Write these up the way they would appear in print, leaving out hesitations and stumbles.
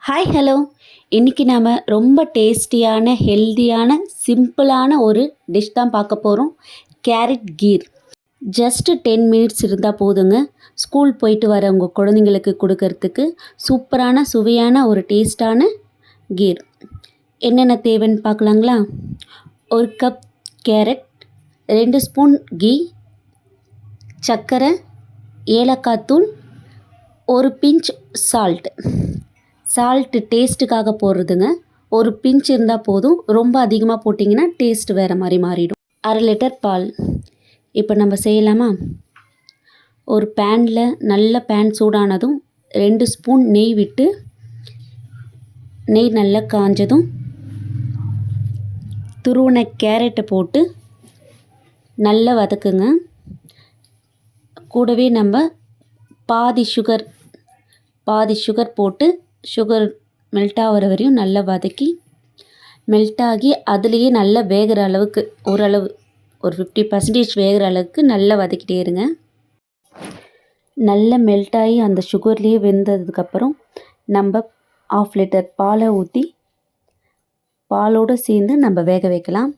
Hi hello. இன்றைக்கி நாம் ரொம்ப டேஸ்டியான ஹெல்தியான சிம்பிளான ஒரு டிஷ் தான் பார்க்க போகிறோம். கேரட் கீர். ஜஸ்ட்டு 10 மினிட்ஸ் இருந்தால் போதுங்க. ஸ்கூல் போயிட்டு வர உங்கள் குழந்தைங்களுக்கு கொடுக்கறதுக்கு சூப்பரான சுவையான ஒரு டேஸ்டான கீர். என்னென்ன தேவைன்னு பார்க்கலாங்களா? ஒரு கப் கேரட், 2 ஸ்பூன் கீ, சர்க்கரை, ஏலக்காய் தூள், ஒரு பிஞ்ச் சால்ட்டு டேஸ்ட்டுக்காக போடுறதுங்க. ஒரு பிஞ்ச் இருந்தால் போதும். ரொம்ப அதிகமாக போட்டிங்கன்னா டேஸ்ட் வேறு மாதிரி மாறிடும். 1/2 லிட்டர் பால். இப்போ நம்ம செய்யலாமா? ஒரு பேனில் நல்ல பேன் சூடானதும் 2 ஸ்பூன் நெய் விட்டு, நெய் நல்லா காஞ்சதும் துருவின கேரட்டை போட்டு நல்லா வதக்குங்க. கூடவே நம்ம பாதி சுகர் போட்டு சுகர் மெல்ட் ஆகிற வரையும் நல்லா வதக்கி, மெல்ட் ஆகி அதுலேயே நல்லா வேகிற அளவுக்கு ஓரளவு ஒரு 50% வேகிற அளவுக்கு நல்லா வதக்கிட்டே இருங்க. நல்லா மெல்ட் ஆகி அந்த சுகர்லேயே வெந்ததுக்கப்புறம் நம்ம 1/2 லிட்டர் பாலை ஊற்றி பாலோடு சேர்ந்து நம்ம வேக வைக்கலாம்.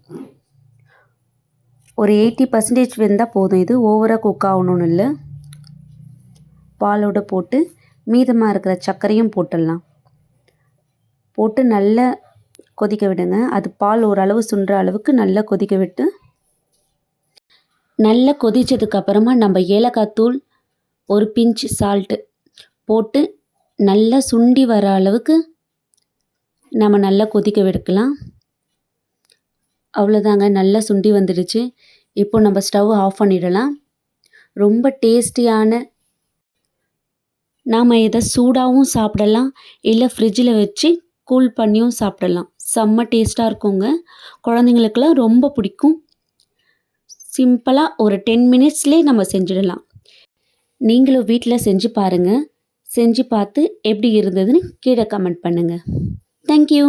ஒரு 80% வெந்தால் போதும். இது ஓவராக குக் ஆகணும்னு இல்லை. பாலோடு போட்டு மீதமாக இருக்கிற சர்க்கரையும் போட்டுடலாம். போட்டு நல்லா கொதிக்க விடுங்க. அது பால் ஓரளவு சுண்டுற அளவுக்கு நல்லா கொதிக்க விட்டு, நல்லா கொதித்ததுக்கப்புறமா நம்ம ஏலக்காய் தூள், ஒரு பிஞ்ச் சால்ட்டு போட்டு நல்லா சுண்டி வர அளவுக்கு நம்ம நல்லா கொதிக்க விடுக்கலாம். அவ்வளோதாங்க, நல்லா சுண்டி வந்துடுச்சு. இப்போ நம்ம ஸ்டவ் ஆஃப் பண்ணிடலாம். ரொம்ப டேஸ்டியான, நாம் இதை சூடாகவும் சாப்பிடலாம், இல்லை ஃப்ரிட்ஜில் வச்சு கூல் பண்ணியும் சாப்பிடலாம். செம்ம டேஸ்ட்டாக இருக்குங்க. குழந்தைங்களுக்கெல்லாம் ரொம்ப பிடிக்கும். சிம்பிளாக ஒரு 10 மினிட்ஸ்லேயே நம்ம செஞ்சிடலாம். நீங்களும் வீட்டில் செஞ்சு பாருங்கள். செஞ்சு பார்த்து எப்படி இருந்ததுன்னு கீழே கமெண்ட் பண்ணுங்கள். தேங்க்யூ.